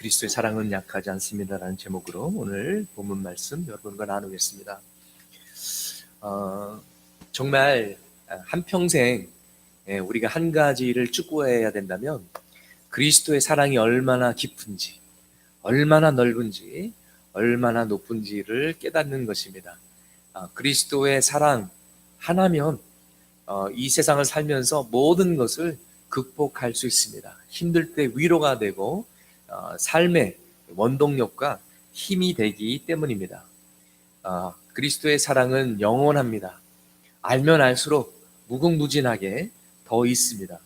그리스도의 사랑은 약하지 않습니다라는 제목으로 오늘 본문 말씀 여러분과 나누겠습니다. 정말 한평생 우리가 한 가지를 추구해야 된다면 그리스도의 사랑이 얼마나 깊은지, 얼마나 넓은지, 얼마나 높은지를 깨닫는 것입니다. 그리스도의 사랑 하나면 이 세상을 살면서 모든 것을 극복할 수 있습니다. 힘들 때 위로가 되고 삶의 원동력과 힘이 되기 때문입니다. 그리스도의 사랑은 영원합니다. 알면 알수록 무궁무진하게 더 있습니다.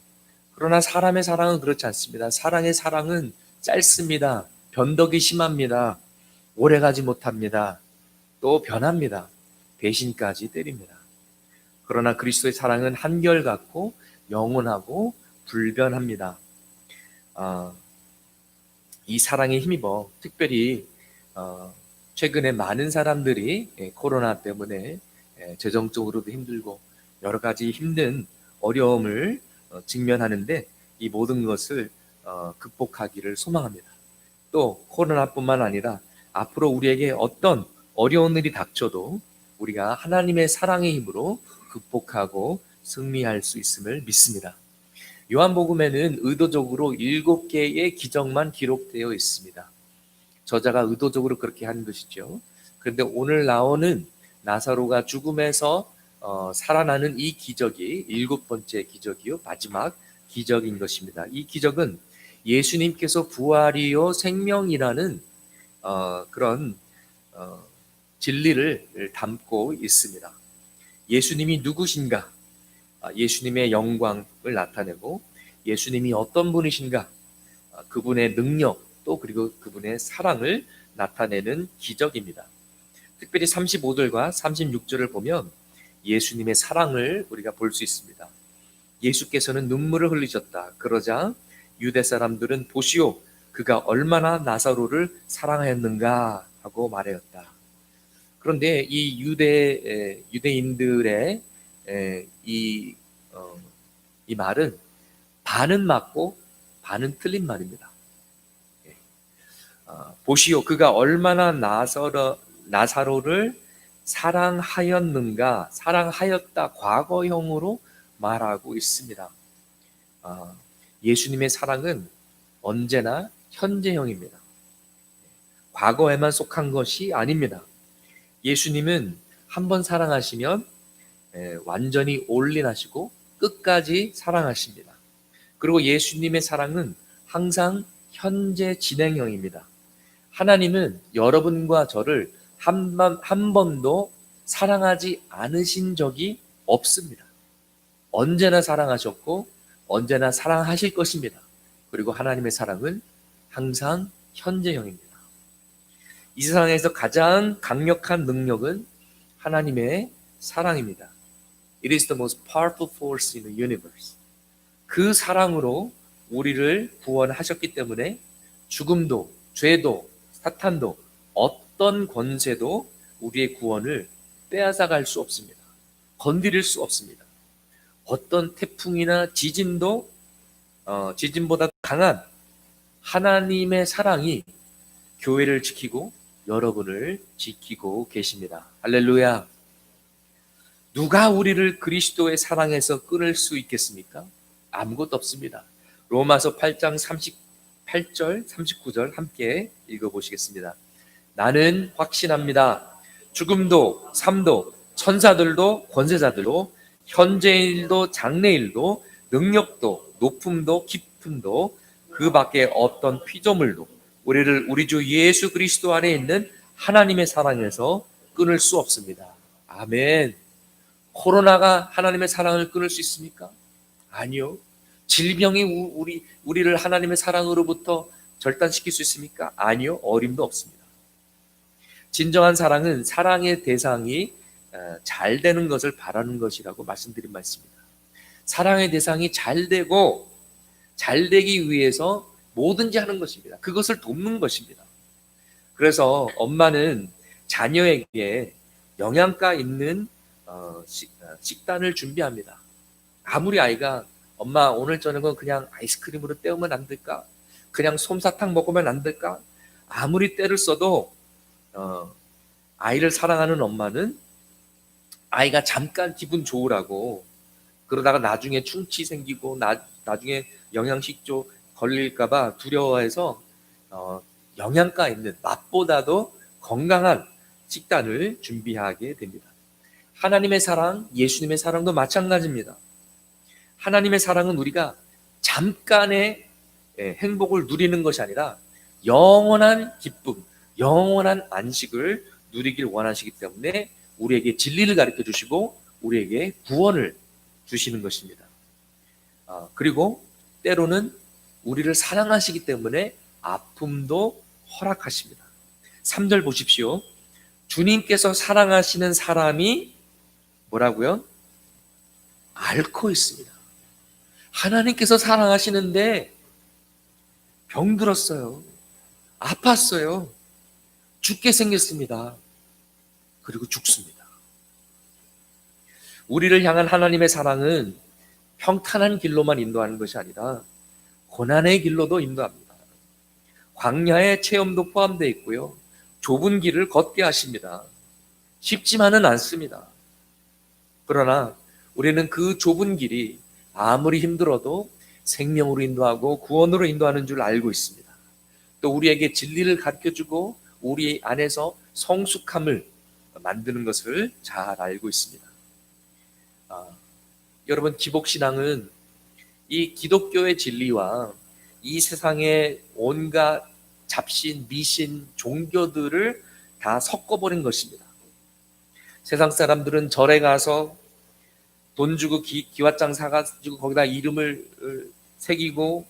그러나 사람의 사랑은 그렇지 않습니다. 사랑은 짧습니다. 변덕이 심합니다. 오래가지 못합니다. 또 변합니다. 배신까지 때립니다. 그러나 그리스도의 사랑은 한결같고 영원하고 불변합니다. 이 사랑에 힘입어 특별히 최근에 많은 사람들이 코로나 때문에 재정적으로도 힘들고 여러 가지 힘든 어려움을 직면하는데 이 모든 것을 극복하기를 소망합니다. 또 코로나뿐만 아니라 앞으로 우리에게 어떤 어려운 일이 닥쳐도 우리가 하나님의 사랑의 힘으로 극복하고 승리할 수 있음을 믿습니다. 요한복음에는 의도적으로 7개의 기적만 기록되어 있습니다. 저자가 의도적으로 그렇게 한 것이죠. 그런데 오늘 나오는 나사로가 죽음에서 살아나는 이 기적이 7번째 기적이요, 마지막 기적인 것입니다. 이 기적은 예수님께서 부활이요 생명이라는 그런 진리를 담고 있습니다. 예수님이 누구신가? 예수님의 영광을 나타내고 예수님이 어떤 분이신가? 그분의 능력 또 그리고 그분의 사랑을 나타내는 기적입니다. 특별히 35절과 36절을 보면 예수님의 사랑을 우리가 볼 수 있습니다. 예수께서는 눈물을 흘리셨다. 그러자 유대 사람들은 보시오, 그가 얼마나 나사로를 사랑하였는가 하고 말하였다. 그런데 이 유대인들의 이 말은 반은 맞고 반은 틀린 말입니다. 보시오, 그가 얼마나 나사로를 사랑하였는가, 사랑하였다 과거형으로 말하고 있습니다. 예수님의 사랑은 언제나 현재형입니다. 과거에만 속한 것이 아닙니다. 예수님은 한번 사랑하시면 완전히 올인하시고 끝까지 사랑하십니다. 그리고 예수님의 사랑은 항상 현재 진행형입니다. 하나님은 여러분과 저를 한 번도 사랑하지 않으신 적이 없습니다. 언제나 사랑하셨고 언제나 사랑하실 것입니다. 그리고 하나님의 사랑은 항상 현재형입니다. 이 세상에서 가장 강력한 능력은 하나님의 사랑입니다. It is the most powerful force in the universe. 그 사랑으로 우리를 구원하셨기 때문에 죽음도, 죄도, 사탄도, 어떤 권세도 우리의 구원을 빼앗아갈 수 없습니다. 건드릴 수 없습니다. 어떤 태풍이나 지진도 지진보다 강한 하나님의 사랑이 교회를 지키고 여러분을 지키고 계십니다. 할렐루야. 누가 우리를 그리스도의 사랑에서 끊을 수 있겠습니까? 아무것도 없습니다. 로마서 8장 38절, 39절 함께 읽어보시겠습니다. 나는 확신합니다. 죽음도, 삶도, 천사들도, 권세자들도, 현재일도, 장래일도, 능력도, 높음도, 깊음도, 그 밖에 어떤 피조물도 우리를 우리 주 예수 그리스도 안에 있는 하나님의 사랑에서 끊을 수 없습니다. 아멘. 코로나가 하나님의 사랑을 끊을 수 있습니까? 아니요. 질병이 우리를 하나님의 사랑으로부터 절단시킬 수 있습니까? 아니요. 어림도 없습니다. 진정한 사랑은 사랑의 대상이 잘 되는 것을 바라는 것이라고 말씀드린 말씀입니다. 사랑의 대상이 잘 되고 잘 되기 위해서 뭐든지 하는 것입니다. 그것을 돕는 것입니다. 그래서 엄마는 자녀에게 영양가 있는 식단을 준비합니다. 아무리 아이가 엄마 오늘 저녁은 그냥 아이스크림으로 때우면 안 될까? 그냥 솜사탕 먹으면 안 될까? 아무리 때를 써도 아이를 사랑하는 엄마는 아이가 잠깐 기분 좋으라고, 그러다가 나중에 충치 생기고 나중에 영양실조 걸릴까 봐 두려워해서 영양가 있는 맛보다도 건강한 식단을 준비하게 됩니다. 하나님의 사랑, 예수님의 사랑도 마찬가지입니다. 하나님의 사랑은 우리가 잠깐의 행복을 누리는 것이 아니라 영원한 기쁨, 영원한 안식을 누리길 원하시기 때문에 우리에게 진리를 가르쳐 주시고 우리에게 구원을 주시는 것입니다. 그리고 때로는 우리를 사랑하시기 때문에 아픔도 허락하십니다. 3절 보십시오. 주님께서 사랑하시는 사람이 뭐라고요? 앓고 있습니다. 하나님께서 사랑하시는데 병들었어요. 아팠어요. 죽게 생겼습니다. 그리고 죽습니다. 우리를 향한 하나님의 사랑은 평탄한 길로만 인도하는 것이 아니라 고난의 길로도 인도합니다. 광야의 체험도 포함되어 있고요. 좁은 길을 걷게 하십니다. 쉽지만은 않습니다. 그러나 우리는 그 좁은 길이 아무리 힘들어도 생명으로 인도하고 구원으로 인도하는 줄 알고 있습니다. 또 우리에게 진리를 가르쳐주고 우리 안에서 성숙함을 만드는 것을 잘 알고 있습니다. 여러분, 기복신앙은 이 기독교의 진리와 이 세상의 온갖 잡신, 미신, 종교들을 다 섞어버린 것입니다. 세상 사람들은 절에 가서 돈 주고 기와장 사가지고 거기다 이름을 새기고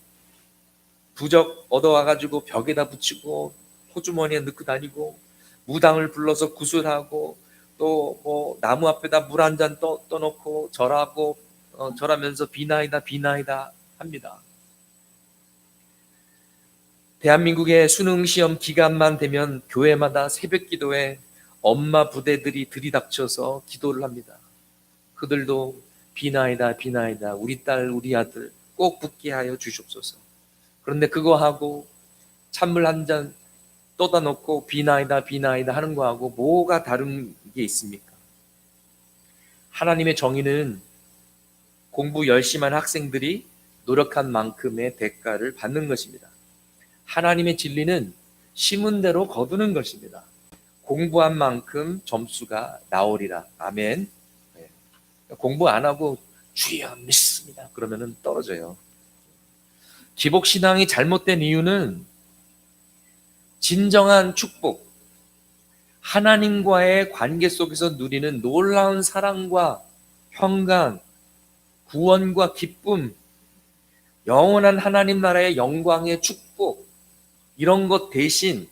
부적 얻어와가지고 벽에다 붙이고 호주머니에 넣고 다니고 무당을 불러서 구슬하고 또 뭐 나무 앞에다 물 한 잔 떠놓고 절하고 절하면서 비나이다 비나이다 합니다. 대한민국의 수능시험 기간만 되면 교회마다 새벽 기도에 엄마 부대들이 들이닥쳐서 기도를 합니다. 그들도 비나이다 비나이다 우리 딸 우리 아들 꼭 붙게 하여 주시옵소서. 그런데 그거 하고 찬물 한 잔 떠다 놓고 비나이다 비나이다 하는 거하고 뭐가 다른 게 있습니까? 하나님의 정의는 공부 열심한 학생들이 노력한 만큼의 대가를 받는 것입니다. 하나님의 진리는 심은 대로 거두는 것입니다. 공부한 만큼 점수가 나오리라. 아멘. 공부 안 하고 주여 믿습니다 그러면은 떨어져요. 기복신앙이 잘못된 이유는 진정한 축복, 하나님과의 관계 속에서 누리는 놀라운 사랑과 평강, 구원과 기쁨, 영원한 하나님 나라의 영광의 축복, 이런 것 대신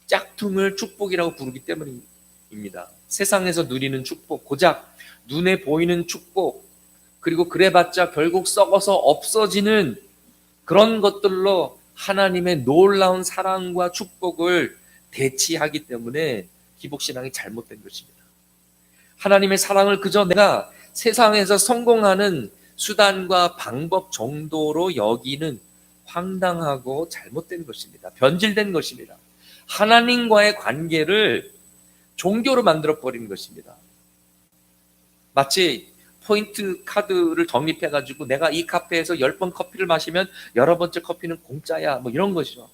짝퉁을 축복이라고 부르기 때문입니다. 세상에서 누리는 축복, 고작 눈에 보이는 축복, 그리고 그래봤자 결국 썩어서 없어지는 그런 것들로 하나님의 놀라운 사랑과 축복을 대치하기 때문에 기복신앙이 잘못된 것입니다. 하나님의 사랑을 그저 내가 세상에서 성공하는 수단과 방법 정도로 여기는 황당하고 잘못된 것입니다. 변질된 것입니다. 하나님과의 관계를 종교로 만들어버리는 것입니다. 마치 포인트 카드를 적립해가지고 내가 이 카페에서 10번 커피를 마시면 11번째 커피는 공짜야, 뭐 이런 것이죠.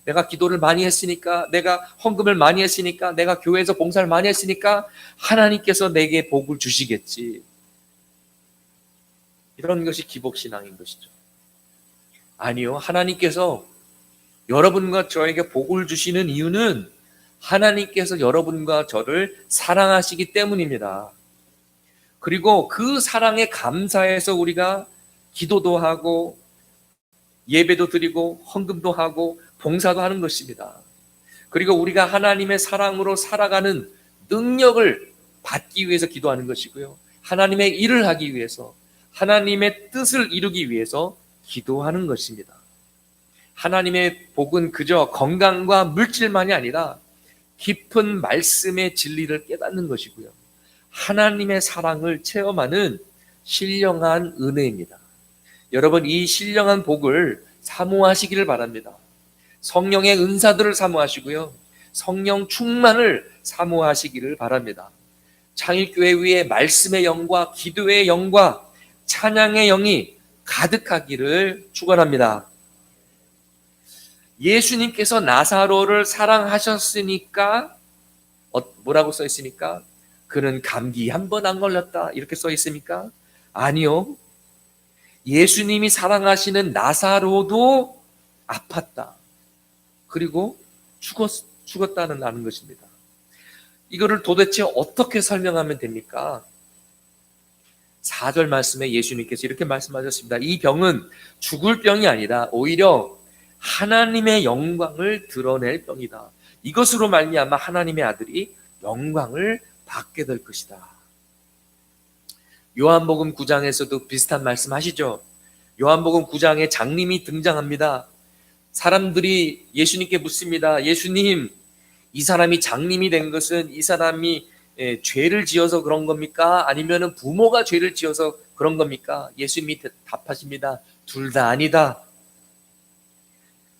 내가 기도를 많이 했으니까, 내가 헌금을 많이 했으니까, 내가 교회에서 봉사를 많이 했으니까 하나님께서 내게 복을 주시겠지. 이런 것이 기복신앙인 것이죠. 아니요, 하나님께서 여러분과 저에게 복을 주시는 이유는 하나님께서 여러분과 저를 사랑하시기 때문입니다. 그리고 그 사랑에 감사해서 우리가 기도도 하고 예배도 드리고 헌금도 하고 봉사도 하는 것입니다. 그리고 우리가 하나님의 사랑으로 살아가는 능력을 받기 위해서 기도하는 것이고요. 하나님의 일을 하기 위해서, 하나님의 뜻을 이루기 위해서 기도하는 것입니다. 하나님의 복은 그저 건강과 물질만이 아니라 깊은 말씀의 진리를 깨닫는 것이고요. 하나님의 사랑을 체험하는 신령한 은혜입니다. 여러분, 이 신령한 복을 사모하시기를 바랍니다. 성령의 은사들을 사모하시고요. 성령 충만을 사모하시기를 바랍니다. 창일교회 위에 말씀의 영과 기도의 영과 찬양의 영이 가득하기를 축원합니다. 예수님께서 나사로를 사랑하셨으니까 뭐라고 써 있습니까? 그는 감기 한 번 안 걸렸다 이렇게 써 있습니까? 아니요. 예수님이 사랑하시는 나사로도 아팠다. 그리고 죽었다는 것입니다. 이거를 도대체 어떻게 설명하면 됩니까? 4절 말씀에 예수님께서 이렇게 말씀하셨습니다. 이 병은 죽을 병이 아니라 오히려 하나님의 영광을 드러낼 병이다. 이것으로 말미암아 하나님의 아들이 영광을 받게 될 것이다. 요한복음 9장에서도 비슷한 말씀 하시죠. 요한복음 9장에 장님이 등장합니다. 사람들이 예수님께 묻습니다. 예수님, 이 사람이 장님이 된 것은 이 사람이 죄를 지어서 그런 겁니까? 아니면 부모가 죄를 지어서 그런 겁니까? 예수님이 답하십니다. 둘 다 아니다.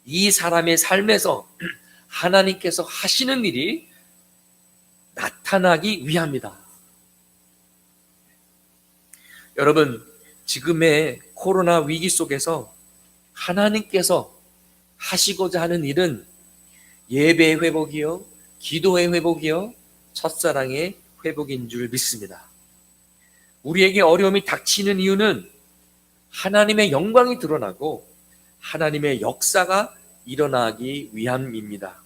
이 사람의 삶에서 하나님께서 하시는 일이 나타나기 위함이다. 여러분, 지금의 코로나 위기 속에서 하나님께서 하시고자 하는 일은 예배의 회복이요, 기도의 회복이요, 첫사랑의 회복인 줄 믿습니다. 우리에게 어려움이 닥치는 이유는 하나님의 영광이 드러나고 하나님의 역사가 일어나기 위함입니다.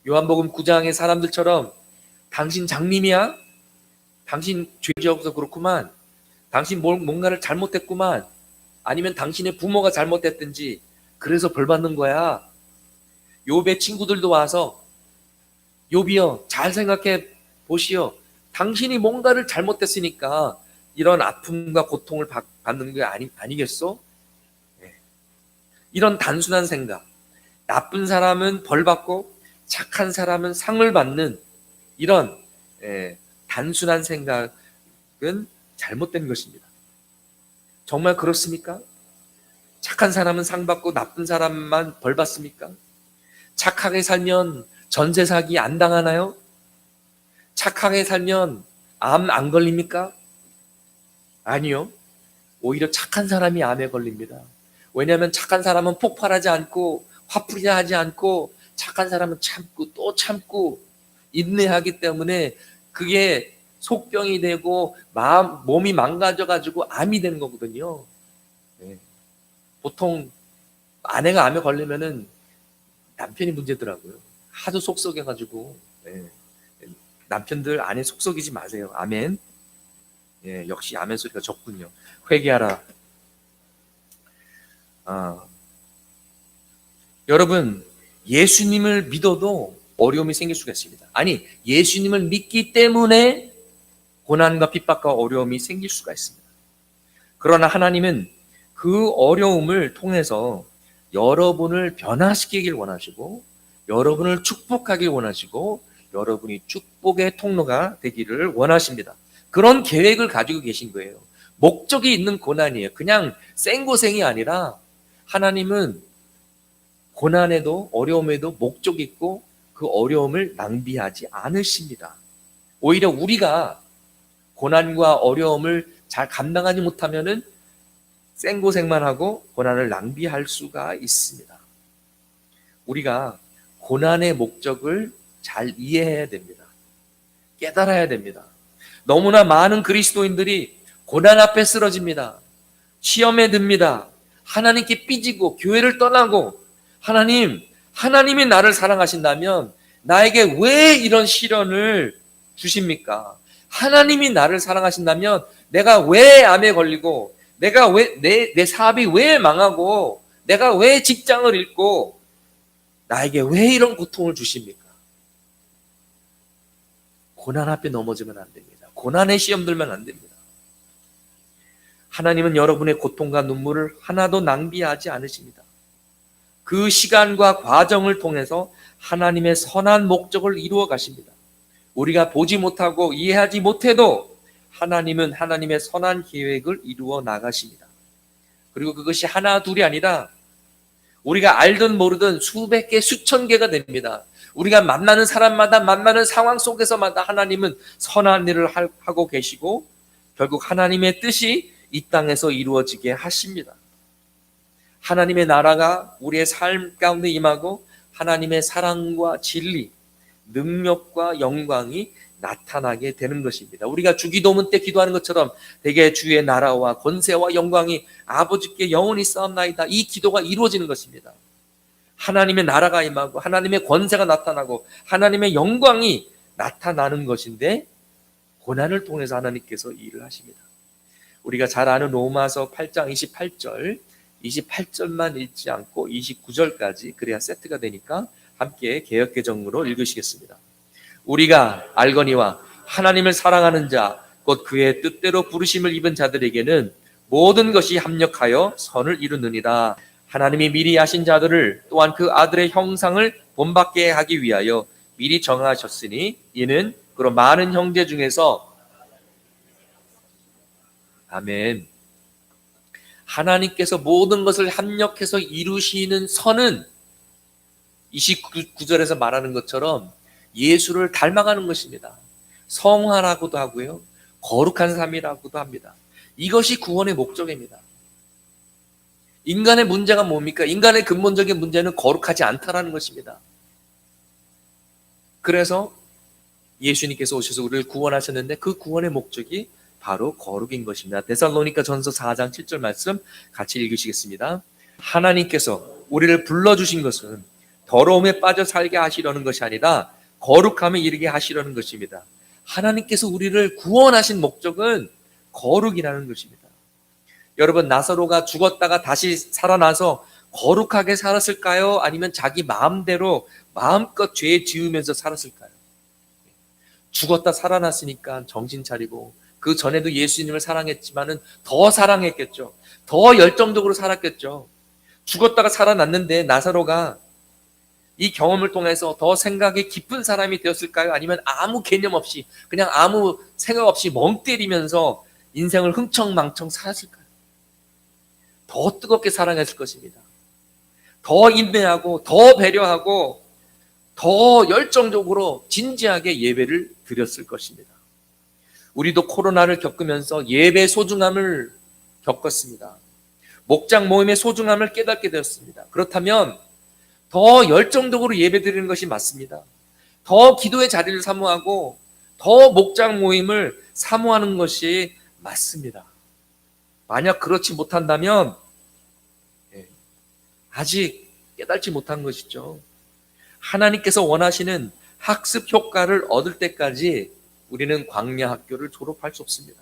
요한복음 9장의 사람들처럼 당신 장님이야? 당신 죄 지어서 그렇구만. 당신 뭔가를 잘못했구만. 아니면 당신의 부모가 잘못했든지 그래서 벌 받는 거야. 욥의 친구들도 와서 욥이여 잘 생각해 보시오. 당신이 뭔가를 잘못했으니까 이런 아픔과 고통을 받는 게 아니겠소? 네. 이런 단순한 생각. 나쁜 사람은 벌 받고 착한 사람은 상을 받는 이런 단순한 생각은 잘못된 것입니다. 정말 그렇습니까? 착한 사람은 상 받고 나쁜 사람만 벌 받습니까? 착하게 살면 전세 사기 안 당하나요? 착하게 살면 암 안 걸립니까? 아니요. 오히려 착한 사람이 암에 걸립니다. 왜냐하면 착한 사람은 폭발하지 않고 화풀이하지 않고 착한 사람은 참고 또 참고 인내하기 때문에 그게 속병이 되고 몸이 망가져가지고 암이 되는 거거든요. 네. 보통 아내가 암에 걸리면은 남편이 문제더라고요. 하도 속썩여가지고. 네. 남편들 아내 속썩이지 마세요. 아멘. 예, 역시 아멘 소리가 적군요. 회개하라. 여러분, 예수님을 믿어도 어려움이 생길 수가 있습니다. 아니, 예수님을 믿기 때문에 고난과 핍박과 어려움이 생길 수가 있습니다. 그러나 하나님은 그 어려움을 통해서 여러분을 변화시키길 원하시고 여러분을 축복하길 원하시고 여러분이 축복의 통로가 되기를 원하십니다. 그런 계획을 가지고 계신 거예요. 목적이 있는 고난이에요. 그냥 생고생이 아니라 하나님은 고난에도 어려움에도 목적이 있고 그 어려움을 낭비하지 않으십니다. 오히려 우리가 고난과 어려움을 잘 감당하지 못하면은 생고생만 하고 고난을 낭비할 수가 있습니다. 우리가 고난의 목적을 잘 이해해야 됩니다. 깨달아야 됩니다. 너무나 많은 그리스도인들이 고난 앞에 쓰러집니다. 시험에 듭니다. 하나님께 삐지고 교회를 떠나고 하나님이 나를 사랑하신다면 나에게 왜 이런 시련을 주십니까? 하나님이 나를 사랑하신다면 내가 왜 암에 걸리고 내가 왜 내 사업이 왜 망하고 내가 왜 직장을 잃고 나에게 왜 이런 고통을 주십니까? 고난 앞에 넘어지면 안 됩니다. 고난에 시험 들면 안 됩니다. 하나님은 여러분의 고통과 눈물을 하나도 낭비하지 않으십니다. 그 시간과 과정을 통해서 하나님의 선한 목적을 이루어 가십니다. 우리가 보지 못하고 이해하지 못해도 하나님은 하나님의 선한 계획을 이루어 나가십니다. 그리고 그것이 하나 둘이 아니라 우리가 알든 모르든 수백 개, 수천 개가 됩니다. 우리가 만나는 사람마다 만나는 상황 속에서마다 하나님은 선한 일을 하고 계시고 결국 하나님의 뜻이 이 땅에서 이루어지게 하십니다. 하나님의 나라가 우리의 삶 가운데 임하고 하나님의 사랑과 진리, 능력과 영광이 나타나게 되는 것입니다. 우리가 주기도문 때 기도하는 것처럼 대개 주의 나라와 권세와 영광이 아버지께 영원히 쌓옵나이다. 이 기도가 이루어지는 것입니다. 하나님의 나라가 임하고 하나님의 권세가 나타나고 하나님의 영광이 나타나는 것인데 고난을 통해서 하나님께서 일을 하십니다. 우리가 잘 아는 로마서 8장 28절만 읽지 않고 29절까지 그래야 세트가 되니까 함께 개역개정으로 읽으시겠습니다. 우리가 알거니와 하나님을 사랑하는 자 곧 그의 뜻대로 부르심을 입은 자들에게는 모든 것이 합력하여 선을 이루느니라. 하나님이 미리 하신 자들을 또한 그 아들의 형상을 본받게 하기 위하여 미리 정하셨으니 이는 그런 많은 형제 중에서 아멘. 하나님께서 모든 것을 합력해서 이루시는 선은 29절에서 말하는 것처럼 예수를 닮아가는 것입니다. 성화라고도 하고요. 거룩한 삶이라고도 합니다. 이것이 구원의 목적입니다. 인간의 문제가 뭡니까? 인간의 근본적인 문제는 거룩하지 않다라는 것입니다. 그래서 예수님께서 오셔서 우리를 구원하셨는데 그 구원의 목적이 바로 거룩인 것입니다. 데살로니가 전서 4장 7절 말씀 같이 읽으시겠습니다. 하나님께서 우리를 불러주신 것은 더러움에 빠져 살게 하시려는 것이 아니라 거룩함에 이르게 하시려는 것입니다. 하나님께서 우리를 구원하신 목적은 거룩이라는 것입니다. 여러분, 나사로가 죽었다가 다시 살아나서 거룩하게 살았을까요? 아니면 자기 마음대로 마음껏 죄 지으면서 살았을까요? 죽었다 살아났으니까 정신 차리고 그 전에도 예수님을 사랑했지만은 더 사랑했겠죠. 더 열정적으로 살았겠죠. 죽었다가 살아났는데 나사로가 이 경험을 통해서 더 생각이 깊은 사람이 되었을까요? 아니면 아무 개념 없이 그냥 아무 생각 없이 멍 때리면서 인생을 흥청망청 살았을까요? 더 뜨겁게 사랑했을 것입니다. 더 인내하고 더 배려하고 더 열정적으로 진지하게 예배를 드렸을 것입니다. 우리도 코로나를 겪으면서 예배의 소중함을 겪었습니다. 목장 모임의 소중함을 깨닫게 되었습니다. 그렇다면 더 열정적으로 예배드리는 것이 맞습니다. 더 기도의 자리를 사모하고 더 목장 모임을 사모하는 것이 맞습니다. 만약 그렇지 못한다면 아직 깨닫지 못한 것이죠. 하나님께서 원하시는 학습 효과를 얻을 때까지 우리는 광야 학교를 졸업할 수 없습니다.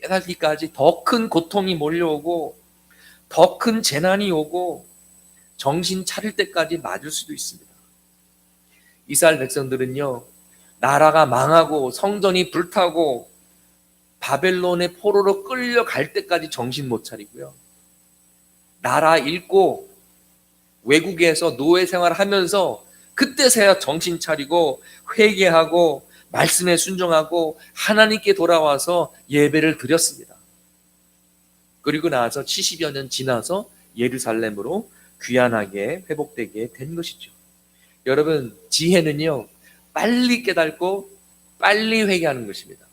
깨닫기까지 더 큰 고통이 몰려오고 더 큰 재난이 오고 정신 차릴 때까지 맞을 수도 있습니다. 이스라엘 백성들은요, 나라가 망하고 성전이 불타고 바벨론의 포로로 끌려갈 때까지 정신 못 차리고요. 나라 잃고 외국에서 노예 생활하면서 그때서야 정신 차리고 회개하고 말씀에 순종하고 하나님께 돌아와서 예배를 드렸습니다. 그리고 나서 70여 년 지나서 예루살렘으로 귀환하게 회복되게 된 것이죠. 여러분, 지혜는요, 빨리 깨닫고 빨리 회개하는 것입니다.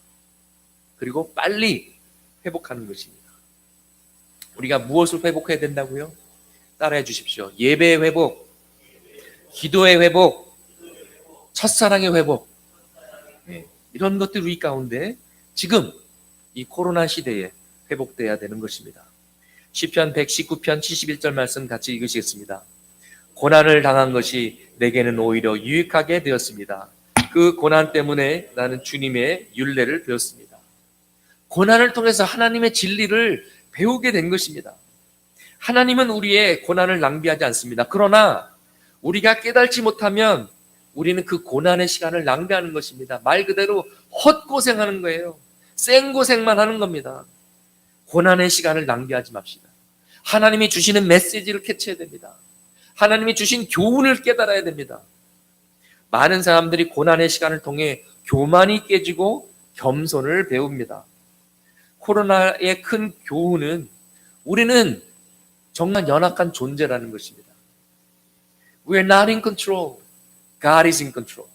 그리고 빨리 회복하는 것입니다. 우리가 무엇을 회복해야 된다고요? 따라해 주십시오. 예배의 회복, 기도의 회복, 첫사랑의 회복. 이런 것들 우리 가운데 지금 이 코로나 시대에 회복돼야 되는 것입니다. 시편 119편 71절 말씀 같이 읽으시겠습니다. 고난을 당한 것이 내게는 오히려 유익하게 되었습니다. 그 고난 때문에 나는 주님의 율례를 배웠습니다. 고난을 통해서 하나님의 진리를 배우게 된 것입니다. 하나님은 우리의 고난을 낭비하지 않습니다. 그러나 우리가 깨달지 못하면 우리는 그 고난의 시간을 낭비하는 것입니다. 말 그대로 헛고생하는 거예요. 생고생만 하는 겁니다. 고난의 시간을 낭비하지 맙시다. 하나님이 주시는 메시지를 캐치해야 됩니다. 하나님이 주신 교훈을 깨달아야 됩니다. 많은 사람들이 고난의 시간을 통해 교만이 깨지고 겸손을 배웁니다. 코로나의 큰 교훈은 우리는 정말 연약한 존재라는 것입니다. We're not in control. God is in control.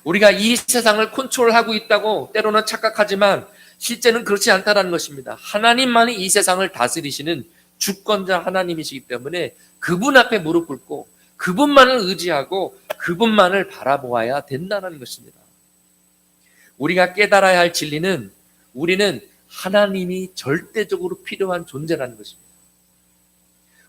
우리가 이 세상을 컨트롤하고 있다고 때로는 착각하지만 실제는 그렇지 않다는 것입니다. 하나님만이 이 세상을 다스리시는 주권자 하나님이시기 때문에 그분 앞에 무릎 꿇고 그분만을 의지하고 그분만을 바라보아야 된다는 것입니다. 우리가 깨달아야 할 진리는 우리는 하나님이 절대적으로 필요한 존재라는 것입니다.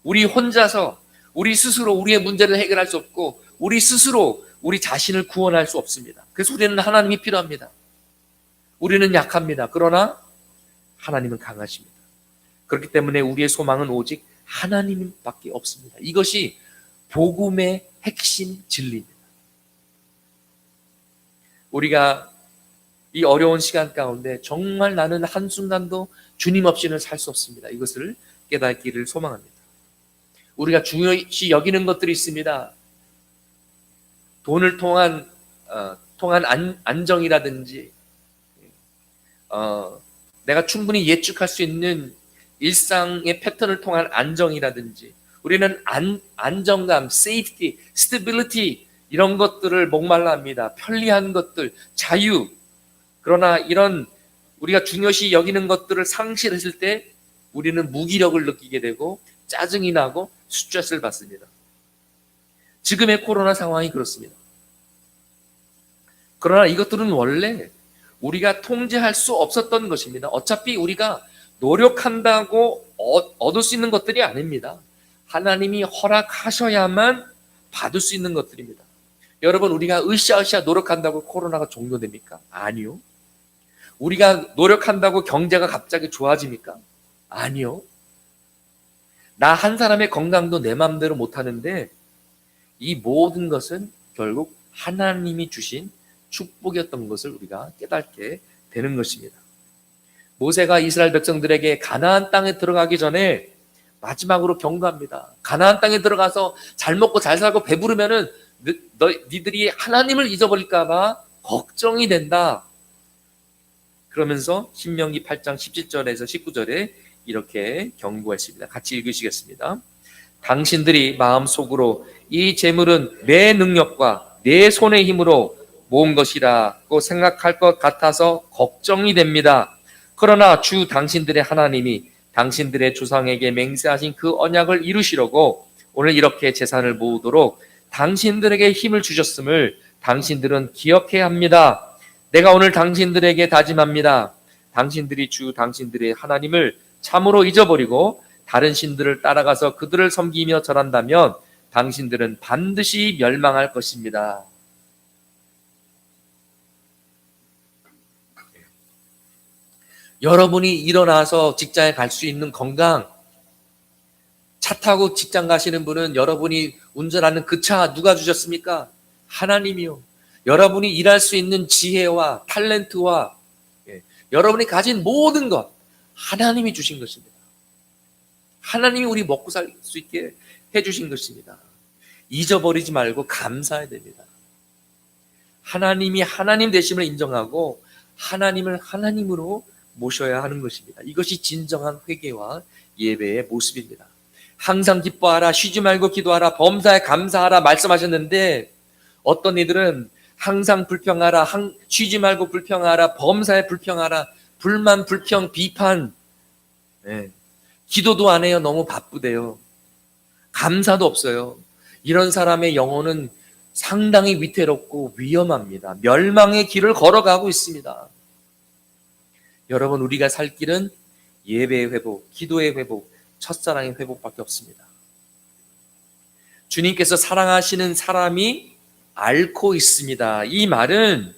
우리 혼자서 우리 스스로 우리의 문제를 해결할 수 없고 우리 스스로 우리 자신을 구원할 수 없습니다. 그래서 우리는 하나님이 필요합니다. 우리는 약합니다. 그러나 하나님은 강하십니다. 그렇기 때문에 우리의 소망은 오직 하나님밖에 없습니다. 이것이 복음의 핵심 진리입니다. 우리가 이 어려운 시간 가운데 정말 나는 한순간도 주님 없이는 살 수 없습니다. 이것을 깨닫기를 소망합니다. 우리가 중요시 여기는 것들이 있습니다. 돈을 통한 안정이라든지 내가 충분히 예측할 수 있는 일상의 패턴을 통한 안정이라든지 우리는 안정감, safety, stability 이런 것들을 목말라 합니다. 편리한 것들, 자유. 그러나 이런 우리가 중요시 여기는 것들을 상실했을 때 우리는 무기력을 느끼게 되고 짜증이 나고 스트레스를 받습니다. 지금의 코로나 상황이 그렇습니다. 그러나 이것들은 원래 우리가 통제할 수 없었던 것입니다. 어차피 우리가 노력한다고 얻을 수 있는 것들이 아닙니다. 하나님이 허락하셔야만 받을 수 있는 것들입니다. 여러분, 우리가 으쌰으쌰 노력한다고 코로나가 종료됩니까? 아니요. 우리가 노력한다고 경제가 갑자기 좋아집니까? 아니요. 나 한 사람의 건강도 내 마음대로 못하는데 이 모든 것은 결국 하나님이 주신 축복이었던 것을 우리가 깨닫게 되는 것입니다. 모세가 이스라엘 백성들에게 가나안 땅에 들어가기 전에 마지막으로 경고합니다. 가나안 땅에 들어가서 잘 먹고 잘 살고 배부르면은 니들이 하나님을 잊어버릴까 봐 걱정이 된다. 그러면서 신명기 8장 17절에서 19절에 이렇게 경고했습니다. 같이 읽으시겠습니다. 당신들이 마음속으로 이 재물은 내 능력과 내 손의 힘으로 모은 것이라고 생각할 것 같아서 걱정이 됩니다. 그러나 주 당신들의 하나님이 당신들의 조상에게 맹세하신 그 언약을 이루시려고 오늘 이렇게 재산을 모으도록 당신들에게 힘을 주셨음을 당신들은 기억해야 합니다. 내가 오늘 당신들에게 다짐합니다. 당신들이 주 당신들의 하나님을 참으로 잊어버리고 다른 신들을 따라가서 그들을 섬기며 절한다면 당신들은 반드시 멸망할 것입니다. 여러분이 일어나서 직장에 갈 수 있는 건강, 차 타고 직장 가시는 분은 여러분이 운전하는 그 차 누가 주셨습니까? 하나님이요. 여러분이 일할 수 있는 지혜와 탤런트와 여러분이 가진 모든 것 하나님이 주신 것입니다. 하나님이 우리 먹고 살 수 있게 해주신 것입니다. 잊어버리지 말고 감사해야 됩니다. 하나님이 하나님 되심을 인정하고 하나님을 하나님으로 모셔야 하는 것입니다. 이것이 진정한 회개와 예배의 모습입니다. 항상 기뻐하라, 쉬지 말고 기도하라, 범사에 감사하라 말씀하셨는데 어떤 이들은 항상 불평하라, 쉬지 말고 불평하라, 범사에 불평하라, 불만, 불평, 비판, 기도도 안 해요. 너무 바쁘대요. 감사도 없어요. 이런 사람의 영혼은 상당히 위태롭고 위험합니다. 멸망의 길을 걸어가고 있습니다. 여러분, 우리가 살 길은 예배의 회복, 기도의 회복, 첫사랑의 회복밖에 없습니다. 주님께서 사랑하시는 사람이 앓고 있습니다. 이 말은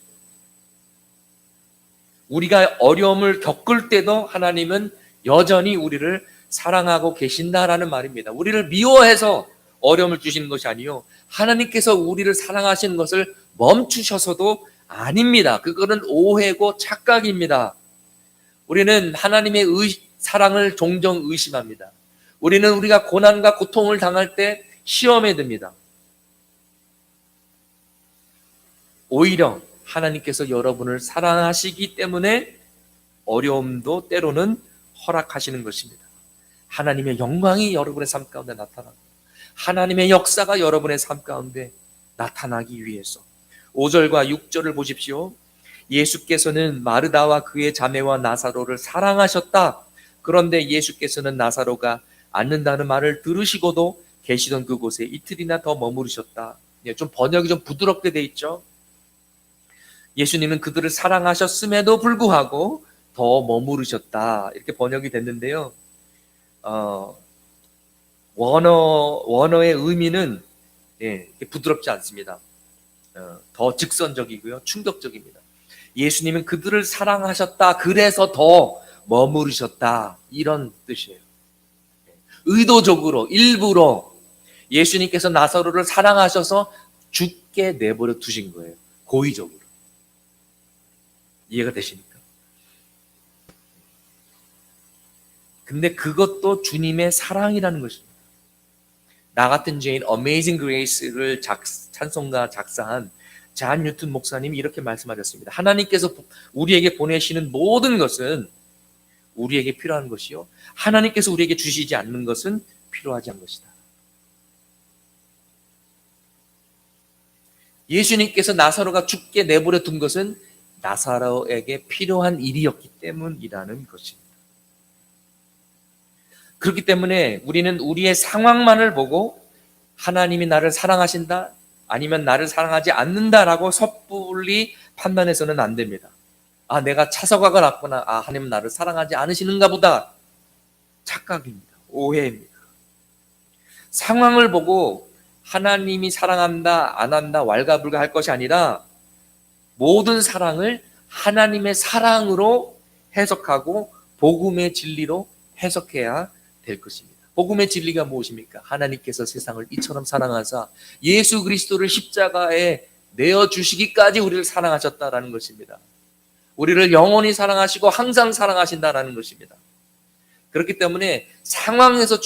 우리가 어려움을 겪을 때도 하나님은 여전히 우리를 사랑하고 계신다라는 말입니다. 우리를 미워해서 어려움을 주시는 것이 아니요, 하나님께서 우리를 사랑하시는 것을 멈추셔서도 아닙니다. 그거는 오해고 착각입니다. 우리는 하나님의 사랑을 종종 의심합니다. 우리는 우리가 고난과 고통을 당할 때 시험에 듭니다. 오히려 하나님께서 여러분을 사랑하시기 때문에 어려움도 때로는 허락하시는 것입니다. 하나님의 영광이 여러분의 삶 가운데 나타나고 하나님의 역사가 여러분의 삶 가운데 나타나기 위해서 5절과 6절을 보십시오. 예수께서는 마르다와 그의 자매와 나사로를 사랑하셨다. 그런데 예수께서는 나사로가 앉는다는 말을 들으시고도 계시던 그곳에 이틀이나 더 머무르셨다. 좀 번역이 좀 부드럽게 돼 있죠. 예수님은 그들을 사랑하셨음에도 불구하고 더 머무르셨다. 이렇게 번역이 됐는데요. 원어의 의미는 부드럽지 않습니다. 더 직선적이고요. 충격적입니다. 예수님은 그들을 사랑하셨다. 그래서 더 머무르셨다. 이런 뜻이에요. 의도적으로, 일부러 예수님께서 나사로를 사랑하셔서 죽게 내버려 두신 거예요. 고의적으로. 이해가 되십니까? 근데 그것도 주님의 사랑이라는 것입니다. 나 같은 죄인 Amazing Grace를 찬송가 작사한 잔 뉴튼 목사님이 이렇게 말씀하셨습니다. 하나님께서 우리에게 보내시는 모든 것은 우리에게 필요한 것이요 하나님께서 우리에게 주시지 않는 것은 필요하지 않은 것이다. 예수님께서 나사로가 죽게 내버려 둔 것은 나사로에게 필요한 일이었기 때문이라는 것입니다. 그렇기 때문에 우리는 우리의 상황만을 보고 하나님이 나를 사랑하신다 아니면 나를 사랑하지 않는다라고 섣불리 판단해서는 안 됩니다. 내가 차서가가 났구나. 하나님은 나를 사랑하지 않으시는가 보다. 착각입니다. 오해입니다. 상황을 보고 하나님이 사랑한다 안 한다 왈가불가 할 것이 아니라 모든 사랑을 하나님의 사랑으로 해석하고 복음의 진리로 해석해야 될 것입니다. 복음의 진리가 무엇입니까? 하나님께서 세상을 이처럼 사랑하사 예수 그리스도를 십자가에 내어주시기까지 우리를 사랑하셨다라는 것입니다. 우리를 영원히 사랑하시고 항상 사랑하신다라는 것입니다. 그렇기 때문에 상황에서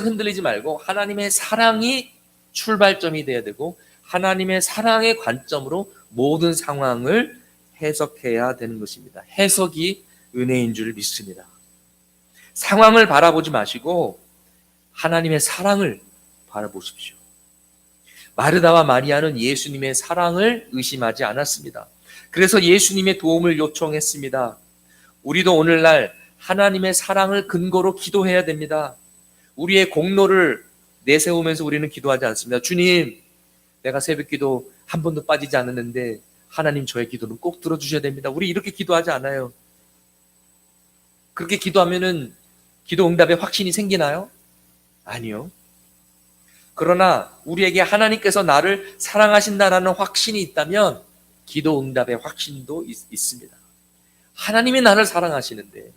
흔들리지 말고 하나님의 사랑이 출발점이 되어야 되고 하나님의 사랑의 관점으로 모든 상황을 해석해야 되는 것입니다. 해석이 은혜인 줄 믿습니다. 상황을 바라보지 마시고 하나님의 사랑을 바라보십시오. 마르다와 마리아는 예수님의 사랑을 의심하지 않았습니다. 그래서 예수님의 도움을 요청했습니다. 우리도 오늘날 하나님의 사랑을 근거로 기도해야 됩니다. 우리의 공로를 내세우면서 우리는 기도하지 않습니다. 주님, 내가 새벽기도 한 번도 빠지지 않았는데 하나님 저의 기도는 꼭 들어주셔야 됩니다. 우리 이렇게 기도하지 않아요. 그렇게 기도하면은 기도 응답에 확신이 생기나요? 아니요. 그러나 우리에게 하나님께서 나를 사랑하신다라는 확신이 있다면 기도 응답의 확신도 있습니다. 하나님이 나를 사랑하시는데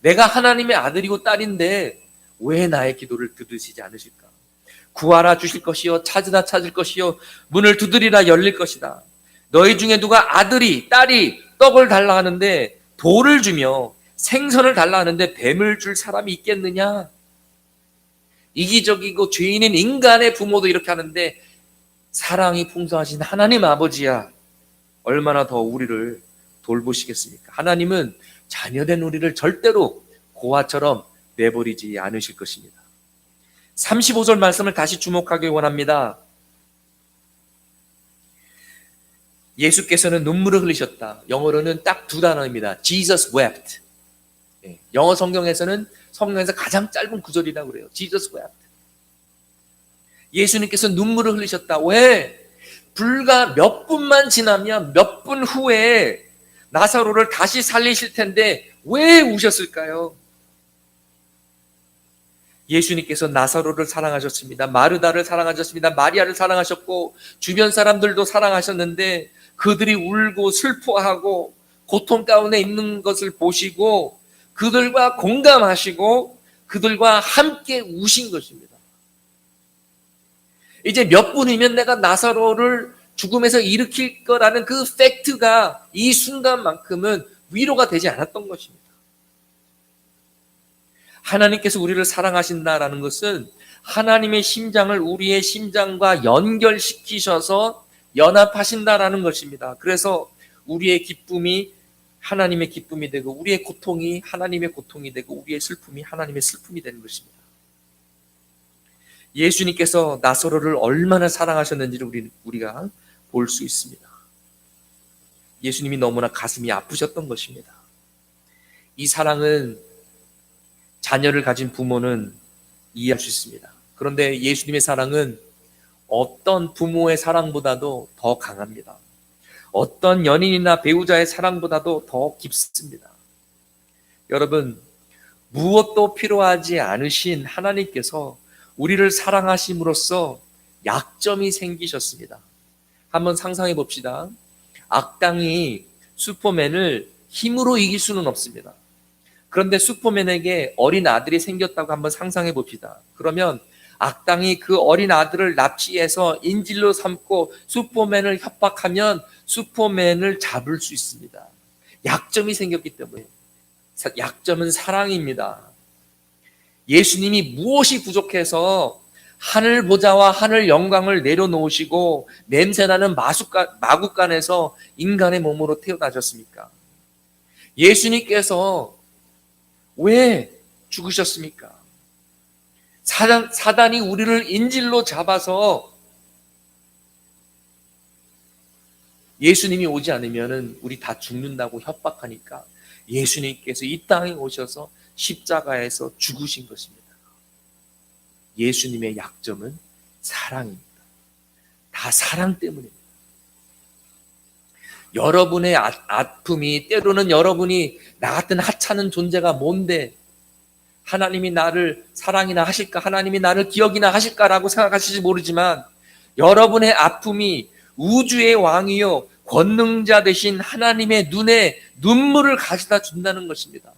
내가 하나님의 아들이고 딸인데 왜 나의 기도를 들으시지 않으실까? 구하라 주실 것이요 찾으라 찾을 것이요 문을 두드리라 열릴 것이다. 너희 중에 누가 아들이 딸이 떡을 달라 하는데 돌을 주며 생선을 달라 하는데 뱀을 줄 사람이 있겠느냐? 이기적이고 죄인인 인간의 부모도 이렇게 하는데 사랑이 풍성하신 하나님 아버지야 얼마나 더 우리를 돌보시겠습니까? 하나님은 자녀된 우리를 절대로 고아처럼 내버리지 않으실 것입니다. 35절 말씀을 다시 주목하기 원합니다. 예수께서는 눈물을 흘리셨다. 영어로는 딱 두 단어입니다. Jesus wept. 영어 성경에서 가장 짧은 구절이라고 그래요. Jesus wept. 예수님께서 눈물을 흘리셨다. 왜? 불과 몇 분만 지나면 몇 분 후에 나사로를 다시 살리실 텐데 왜 우셨을까요? 예수님께서 나사로를 사랑하셨습니다. 마르다를 사랑하셨습니다. 마리아를 사랑하셨고 주변 사람들도 사랑하셨는데 그들이 울고 슬퍼하고 고통 가운데 있는 것을 보시고 그들과 공감하시고 그들과 함께 우신 것입니다. 이제 몇 분이면 내가 나사로를 죽음에서 일으킬 거라는 그 팩트가 이 순간만큼은 위로가 되지 않았던 것입니다. 하나님께서 우리를 사랑하신다라는 것은 하나님의 심장을 우리의 심장과 연결시키셔서 연합하신다라는 것입니다. 그래서 우리의 기쁨이 하나님의 기쁨이 되고 우리의 고통이 하나님의 고통이 되고 우리의 슬픔이 하나님의 슬픔이 되는 것입니다. 예수님께서 나사로를 얼마나 사랑하셨는지를 우리가 볼 수 있습니다. 예수님이 너무나 가슴이 아프셨던 것입니다. 이 사랑은 자녀를 가진 부모는 이해할 수 있습니다. 그런데 예수님의 사랑은 어떤 부모의 사랑보다도 더 강합니다. 어떤 연인이나 배우자의 사랑보다도 더 깊습니다. 여러분, 무엇도 필요하지 않으신 하나님께서 우리를 사랑하심으로써 약점이 생기셨습니다. 한번 상상해 봅시다. 악당이 슈퍼맨을 힘으로 이길 수는 없습니다. 그런데 슈퍼맨에게 어린 아들이 생겼다고 한번 상상해 봅시다. 그러면 악당이 그 어린 아들을 납치해서 인질로 삼고 슈퍼맨을 협박하면 슈퍼맨을 잡을 수 있습니다. 약점이 생겼기 때문에. 약점은 사랑입니다. 예수님이 무엇이 부족해서 하늘 보좌와 하늘 영광을 내려놓으시고 냄새나는 마구간에서 인간의 몸으로 태어나셨습니까? 예수님께서 왜 죽으셨습니까? 사단이 우리를 인질로 잡아서 예수님이 오지 않으면 우리 다 죽는다고 협박하니까 예수님께서 이 땅에 오셔서 십자가에서 죽으신 것입니다. 예수님의 약점은 사랑입니다. 다 사랑 때문입니다. 여러분의 아픔이 때로는 여러분이 나 같은 하찮은 존재가 뭔데 하나님이 나를 사랑이나 하실까? 하나님이 나를 기억이나 하실까라고 생각하실지 모르지만 여러분의 아픔이 우주의 왕이요 권능자 되신 하나님의 눈에 눈물을 가져다 준다는 것입니다.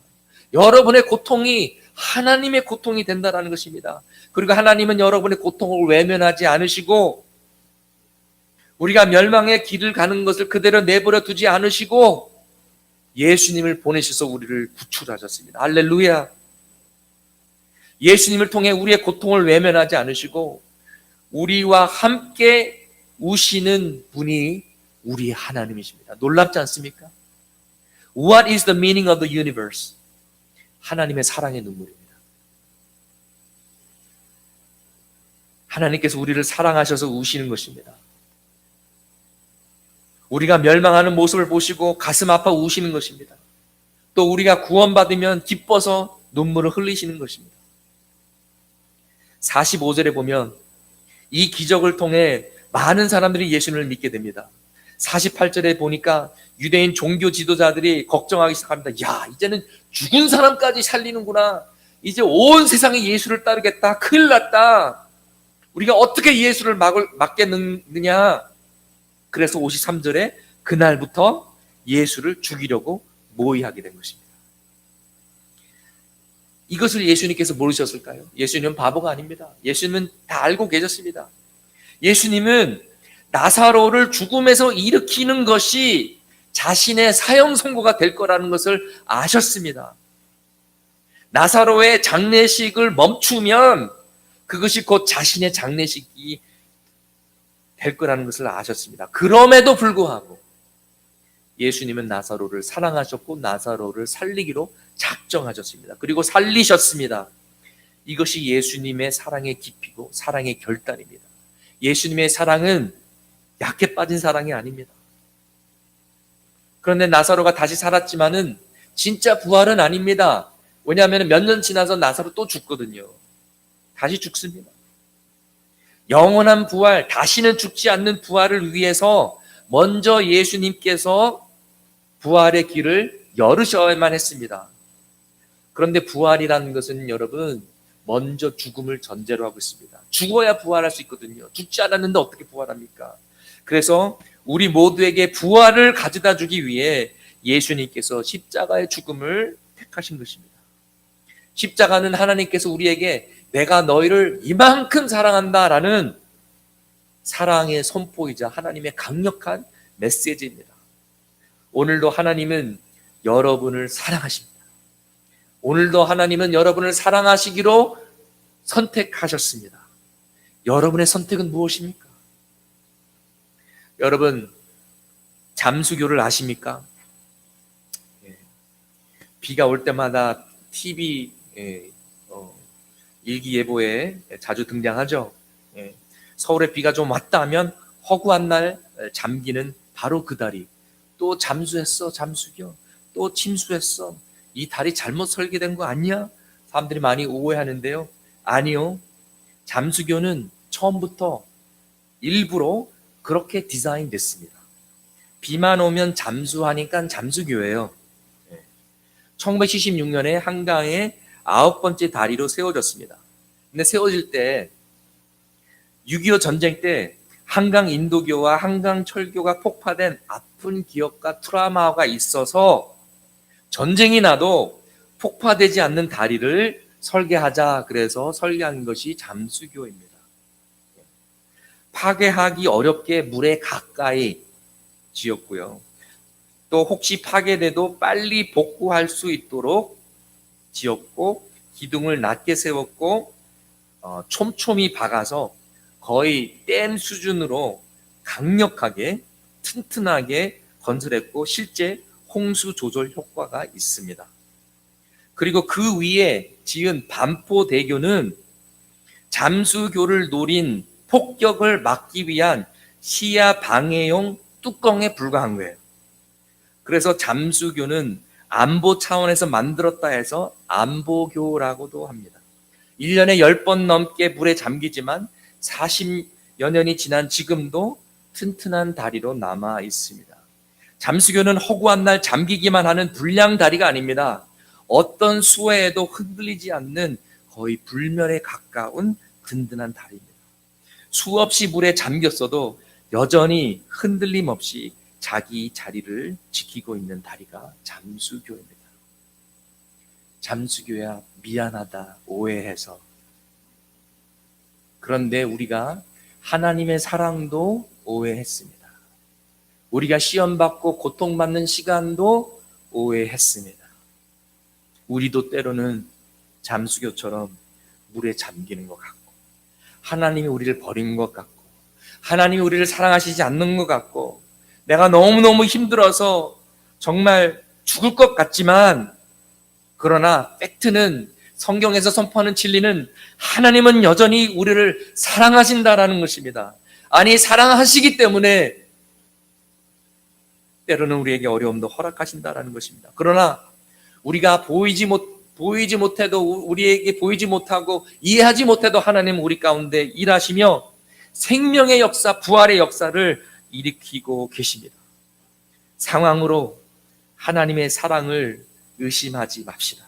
여러분의 고통이 하나님의 고통이 된다는 것입니다. 그리고 하나님은 여러분의 고통을 외면하지 않으시고 우리가 멸망의 길을 가는 것을 그대로 내버려 두지 않으시고 예수님을 보내셔서 우리를 구출하셨습니다. 할렐루야. 예수님을 통해 우리의 고통을 외면하지 않으시고 우리와 함께 우시는 분이 우리의 하나님이십니다. 놀랍지 않습니까? What is the meaning of the universe? 하나님의 사랑의 눈물입니다. 하나님께서 우리를 사랑하셔서 우시는 것입니다. 우리가 멸망하는 모습을 보시고 가슴 아파 우시는 것입니다. 또 우리가 구원받으면 기뻐서 눈물을 흘리시는 것입니다. 45절에 보면 이 기적을 통해 많은 사람들이 예수님을 믿게 됩니다. 48절에 보니까 유대인 종교 지도자들이 걱정하기 시작합니다. 야, 이제는 죽은 사람까지 살리는구나. 이제 온 세상이 예수를 따르겠다. 큰일 났다. 우리가 어떻게 예수를 막겠느냐. 그래서 53절에 그날부터 예수를 죽이려고 모의하게 된 것입니다. 이것을 예수님께서 모르셨을까요? 예수님은 바보가 아닙니다. 예수님은 다 알고 계셨습니다. 예수님은 나사로를 죽음에서 일으키는 것이 자신의 사형 선고가 될 거라는 것을 아셨습니다. 나사로의 장례식을 멈추면 그것이 곧 자신의 장례식이 될 거라는 것을 아셨습니다. 그럼에도 불구하고 예수님은 나사로를 사랑하셨고 나사로를 살리기로 작정하셨습니다. 그리고 살리셨습니다. 이것이 예수님의 사랑의 깊이고 사랑의 결단입니다. 예수님의 사랑은 약해 빠진 사랑이 아닙니다. 그런데 나사로가 다시 살았지만은 진짜 부활은 아닙니다. 왜냐하면 몇 년 지나서 나사로 또 죽거든요. 다시 죽습니다. 영원한 부활, 다시는 죽지 않는 부활을 위해서 먼저 예수님께서 부활의 길을 열으셔야만 했습니다. 그런데 부활이라는 것은 여러분 먼저 죽음을 전제로 하고 있습니다. 죽어야 부활할 수 있거든요. 죽지 않았는데 어떻게 부활합니까? 그래서 우리 모두에게 부활을 가져다 주기 위해 예수님께서 십자가의 죽음을 택하신 것입니다. 십자가는 하나님께서 우리에게 내가 너희를 이만큼 사랑한다라는 사랑의 선포이자 하나님의 강력한 메시지입니다. 오늘도 하나님은 여러분을 사랑하십니다. 오늘도 하나님은 여러분을 사랑하시기로 선택하셨습니다. 여러분의 선택은 무엇입니까? 여러분, 잠수교를 아십니까? 비가 올 때마다 TV 일기예보에 자주 등장하죠. 예. 서울에 비가 좀 왔다 하면 허구한 날 잠기는 바로 그 다리. 또 잠수했어, 잠수교. 또 침수했어. 이 다리 잘못 설계된 거 아니야? 사람들이 많이 오해하는데요. 아니요. 잠수교는 처음부터 일부러 그렇게 디자인됐습니다. 비만 오면 잠수하니까 잠수교예요. 1976년에 한강에 9번째 다리로 세워졌습니다. 근데 세워질 때 6.25 전쟁 때 한강 인도교와 한강 철교가 폭파된 아픈 기억과 트라우마가 있어서 전쟁이 나도 폭파되지 않는 다리를 설계하자, 그래서 설계한 것이 잠수교입니다. 파괴하기 어렵게 물에 가까이 지었고요. 또 혹시 파괴돼도 빨리 복구할 수 있도록 지었고, 기둥을 낮게 세웠고, 촘촘히 박아서 거의 댐 수준으로 강력하게 튼튼하게 건설했고, 실제 홍수 조절 효과가 있습니다. 그리고 그 위에 지은 반포대교는 잠수교를 노린 폭격을 막기 위한 시야 방해용 뚜껑에 불과한 거예요. 그래서 잠수교는 안보 차원에서 만들었다 해서 안보교라고도 합니다. 1년에 10번 넘게 물에 잠기지만 40여 년이 지난 지금도 튼튼한 다리로 남아 있습니다. 잠수교는 허구한 날 잠기기만 하는 불량 다리가 아닙니다. 어떤 수해에도 흔들리지 않는 거의 불멸에 가까운 든든한 다리입니다. 수없이 물에 잠겼어도 여전히 흔들림 없이 자기 자리를 지키고 있는 다리가 잠수교입니다. 잠수교야 미안하다 오해해서. 그런데 우리가 하나님의 사랑도 오해했습니다. 우리가 시험받고 고통받는 시간도 오해했습니다. 우리도 때로는 잠수교처럼 물에 잠기는 것 같고, 하나님이 우리를 버린 것 같고, 하나님이 우리를 사랑하시지 않는 것 같고, 내가 너무너무 힘들어서 정말 죽을 것 같지만, 그러나 팩트는, 성경에서 선포하는 진리는 하나님은 여전히 우리를 사랑하신다라는 것입니다. 아니, 사랑하시기 때문에 때로는 우리에게 어려움도 허락하신다라는 것입니다. 그러나 우리가 보이지 못해도, 우리에게 보이지 못하고 이해하지 못해도 하나님은 우리 가운데 일하시며 생명의 역사, 부활의 역사를 일으키고 계십니다. 상황으로 하나님의 사랑을 의심하지 맙시다.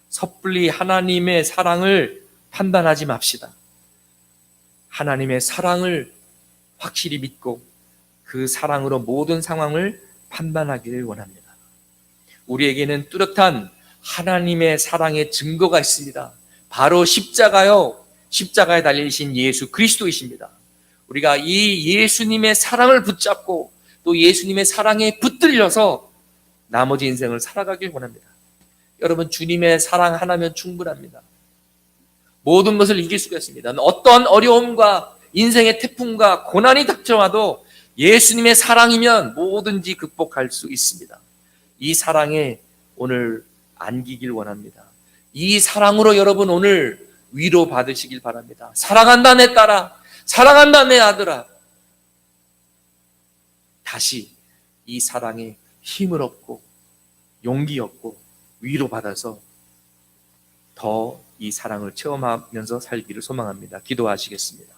섣불리 하나님의 사랑을 판단하지 맙시다. 하나님의 사랑을 확실히 믿고 그 사랑으로 모든 상황을 판단하기를 원합니다. 우리에게는 뚜렷한 하나님의 사랑의 증거가 있습니다. 바로 십자가요, 십자가에 달리신 예수 그리스도이십니다. 우리가 이 예수님의 사랑을 붙잡고 또 예수님의 사랑에 붙들려서 나머지 인생을 살아가길 원합니다. 여러분, 주님의 사랑 하나면 충분합니다. 모든 것을 이길 수가 있습니다. 어떤 어려움과 인생의 태풍과 고난이 닥쳐와도 예수님의 사랑이면 뭐든지 극복할 수 있습니다. 이 사랑에 오늘 안기길 원합니다. 이 사랑으로 여러분 오늘 위로 받으시길 바랍니다. 사랑한다 내 딸아, 사랑한다 내 아들아. 다시 이 사랑에 힘을 얻고 용기 얻고 위로 받아서 더 이 사랑을 체험하면서 살기를 소망합니다. 기도하시겠습니다.